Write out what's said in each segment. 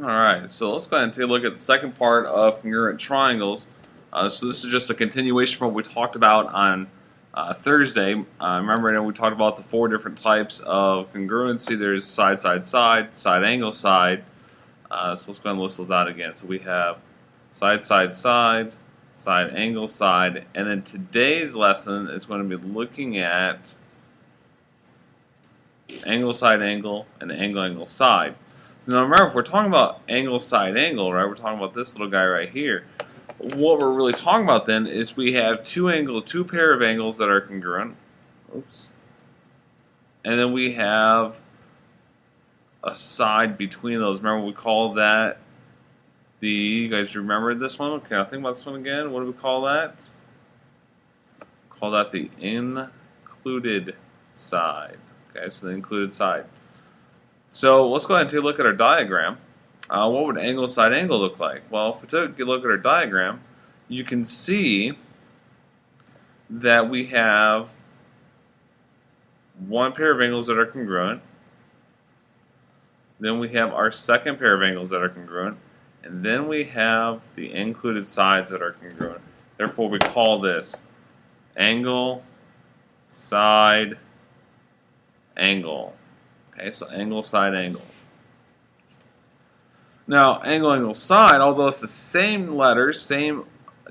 Alright, so let's go ahead and take a look at the second part of congruent triangles. So this is just a continuation from what we talked about on Thursday. Remember, we talked about the four different types of congruency. There's side, side, side, side, angle, side. So let's go ahead and list those out again. So we have side, side, side, side, angle, side, and then today's lesson is going to be looking at angle, side, angle, and angle, angle, side. So now remember, if we're talking about angle, side, angle, right, we're talking about this little guy right here. What we're really talking about then is we have two pair of angles that are congruent. Oops. And then we have a side between those. Remember, we call that you guys remember this one? Okay, I'll think about this one again. What do we call that? Call that the included side. Okay, so the included side. So let's go ahead and take a look at our diagram. What would angle, side, angle look like? Well, if we take a look at our diagram, you can see that we have one pair of angles that are congruent. Then we have our second pair of angles that are congruent. And then we have the included sides that are congruent. Therefore, we call this angle, side, angle. Okay, so angle, side, angle. Now, angle, angle, side, although it's the same letters,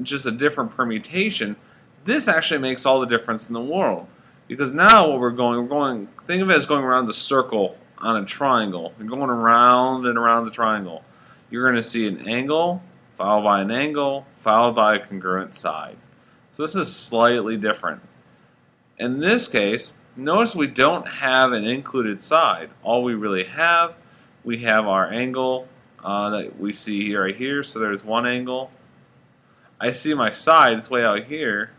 just a different permutation, this actually makes all the difference in the world. Because now what we're going, think of it as going around the circle on a triangle. You're going around and around the triangle. You're going to see an angle, followed by an angle, followed by a congruent side. So this is slightly different. In this case, notice we don't have an included side. All we really have, we have our angle that we see here, right here. So there's one angle. I see my side, it's way out here.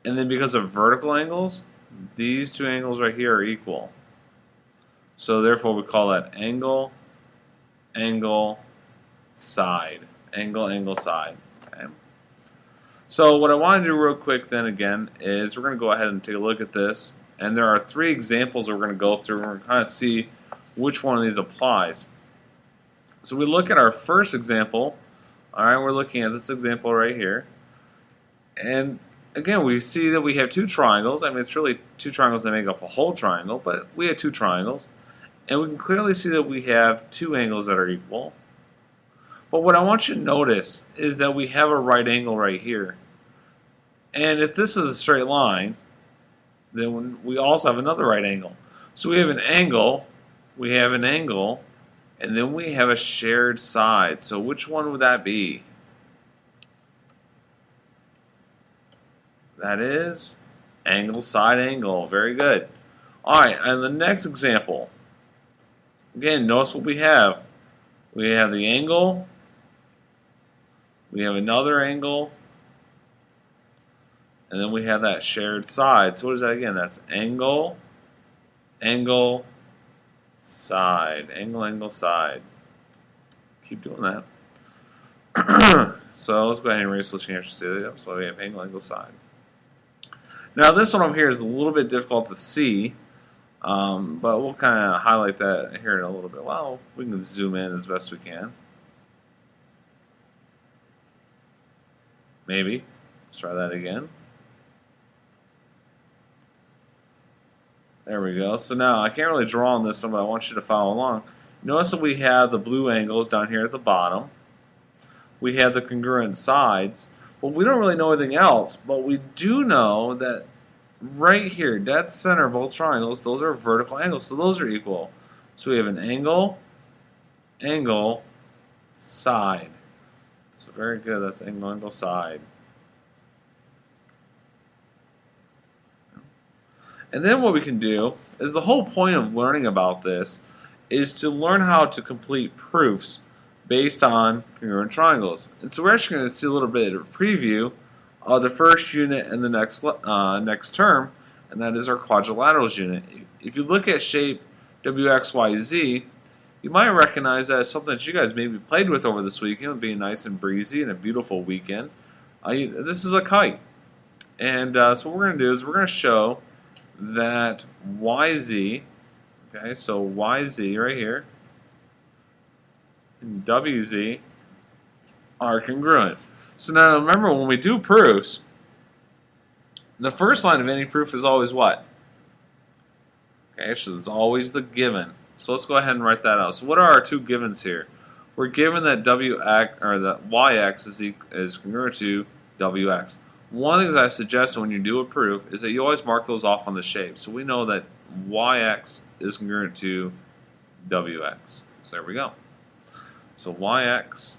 And then because of vertical angles, these two angles right here are equal. So therefore we call that angle, angle, side. Angle, angle, side. Okay. So what I want to do real quick then again is we're going to go ahead and take a look at this. And there are three examples that we're going to go through and we're going to kind of see which one of these applies. So we look at our first example. Alright, we're looking at this example right here. And again, we see that we have two triangles. I mean, it's really two triangles that make up a whole triangle, but we have two triangles. And we can clearly see that we have two angles that are equal. But what I want you to notice is that we have a right angle right here. And if this is a straight line, then we also have another right angle. So we have an angle, and then we have a shared side. So which one would that be? That is angle, side, angle. Very good. Alright, and the next example. Again, notice what we have. We have the angle, we have another angle, and then we have that shared side. So what is that again? That's angle, angle, side. Angle, angle, side. Keep doing that. So let's go ahead and erase those changes. So we have angle, angle, side. Now this one over here is a little bit difficult to see, but we'll kind of highlight that here in a little bit. Well, we can zoom in as best we can. Maybe. Let's try that again. There we go. So now I can't really draw on this one, but I want you to follow along. Notice that we have the blue angles down here at the bottom. We have the congruent sides. But we don't really know anything else. But we do know that right here, dead center of both triangles, those are vertical angles. So those are equal. So we have an angle, angle, side. So very good. That's angle, angle, side. And then what we can do is the whole point of learning about this is to learn how to complete proofs based on congruent triangles. And so we're actually going to see a little bit of a preview of the first unit and the next term, and that is our quadrilaterals unit. If you look at shape WXYZ, you might recognize that as something that you guys maybe played with over this weekend, being nice and breezy and a beautiful weekend. This is a kite. And so what we're going to do is we're going to show that YZ, okay, so YZ right here, and WZ are congruent. So now remember, when we do proofs, the first line of any proof is always what? Okay, so it's always the given. So let's go ahead and write that out. So what are our two givens here? We're given that WX or that YX is congruent to WX. One of the things I suggest when you do a proof is that you always mark those off on the shape. So we know that YX is congruent to WX. So there we go. So YX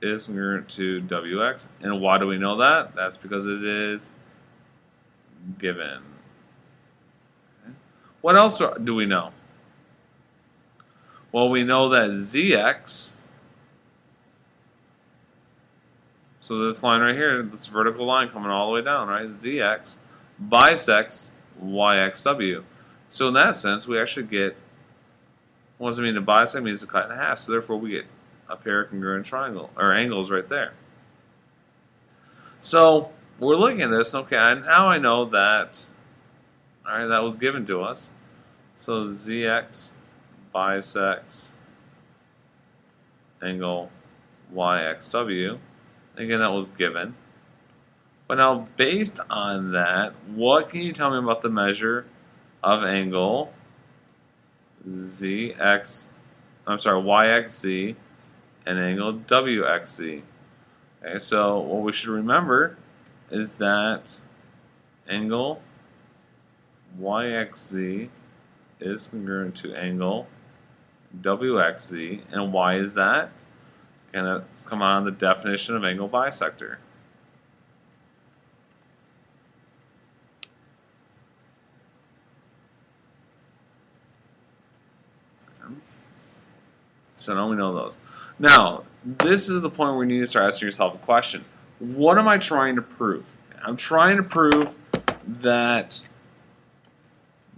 is congruent to WX. And why do we know that? That's because it is given. Okay. What else do we know? Well, we know that ZX, so this line right here, this vertical line coming all the way down, right? ZX bisects YXW. So in that sense, we actually get, what does it mean to bisect? It means to cut in half. So therefore, we get a pair of congruent triangle or angles right there. So we're looking at this. Okay, now I know that. All right, that was given to us. So ZX bisects angle YXW. Again, that was given. But now, based on that, what can you tell me about the measure of angle YXZ and angle WXZ? Okay, so what we should remember is that angle YXZ is congruent to angle WXZ, and why is that? And let's come on the definition of angle bisector. So now we know those. Now, this is the point where you need to start asking yourself a question. What am I trying to prove? I'm trying to prove that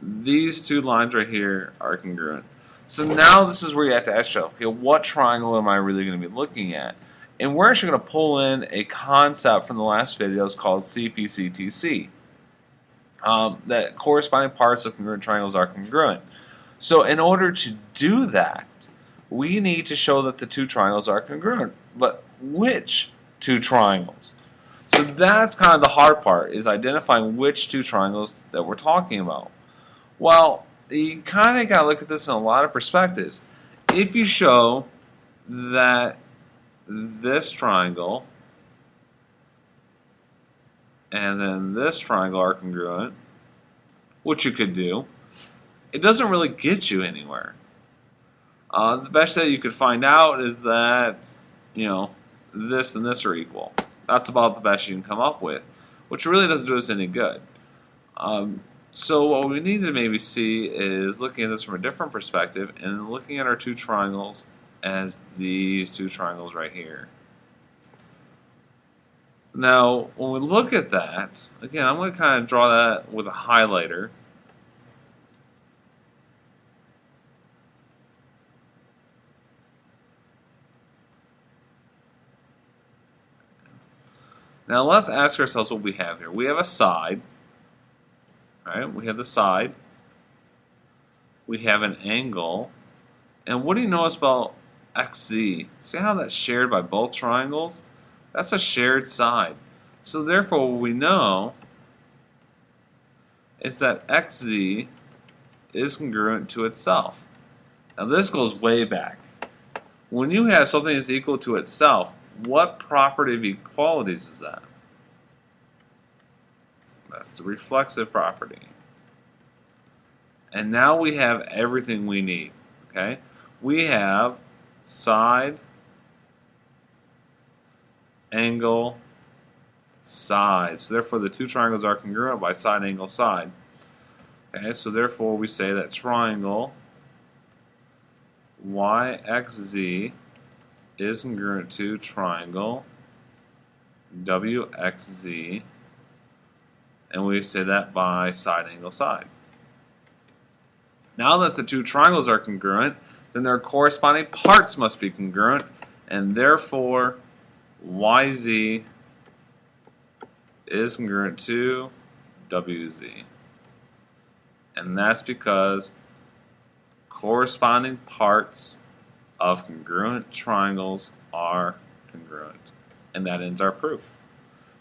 these two lines right here are congruent. So now this is where you have to ask yourself, okay, what triangle am I really going to be looking at? And we're actually going to pull in a concept from the last videos called CPCTC. That corresponding parts of congruent triangles are congruent. So in order to do that, we need to show that the two triangles are congruent. But which two triangles? So that's kind of the hard part, is identifying which two triangles that we're talking about. Well, you kind of got to look at this in a lot of perspectives. If you show that this triangle and then this triangle are congruent, which you could do, it doesn't really get you anywhere. The best that you could find out is that, you know, this and this are equal. That's about the best you can come up with, which really doesn't do us any good. So what we need to maybe see is looking at this from a different perspective and looking at our two triangles as these two triangles right here. Now, when we look at that, again, I'm going to kind of draw that with a highlighter. Now let's ask ourselves what we have here. We have a side. Right? We have the side. We have an angle. And what do you notice about XZ? See how that's shared by both triangles? That's a shared side. So therefore what we know is that XZ is congruent to itself. Now this goes way back. When you have something that's equal to itself, what property of equalities is that? That's the reflexive property. And now we have everything we need. Okay? We have side, angle, side. So therefore the two triangles are congruent by side, angle, side. Okay, so therefore we say that triangle YXZ is congruent to triangle WXZ, and we say that by side, angle, side. Now that the two triangles are congruent, then their corresponding parts must be congruent, and therefore YZ is congruent to WZ. And that's because corresponding parts of congruent triangles are congruent. And that ends our proof.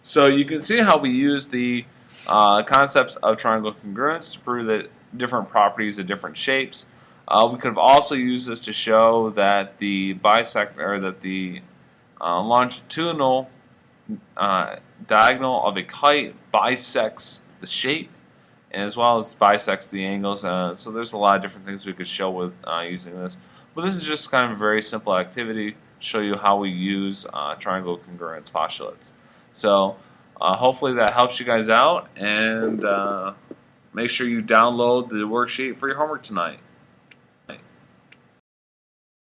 So you can see how we use the concepts of triangle congruence to prove that different properties of different shapes. We could have also used this to show that the longitudinal diagonal of a kite bisects the shape, as well as bisects the angles. So there's a lot of different things we could show with using this. But this is just kind of a very simple activity to show you how we use triangle congruence postulates. So hopefully that helps you guys out, and make sure you download the worksheet for your homework tonight.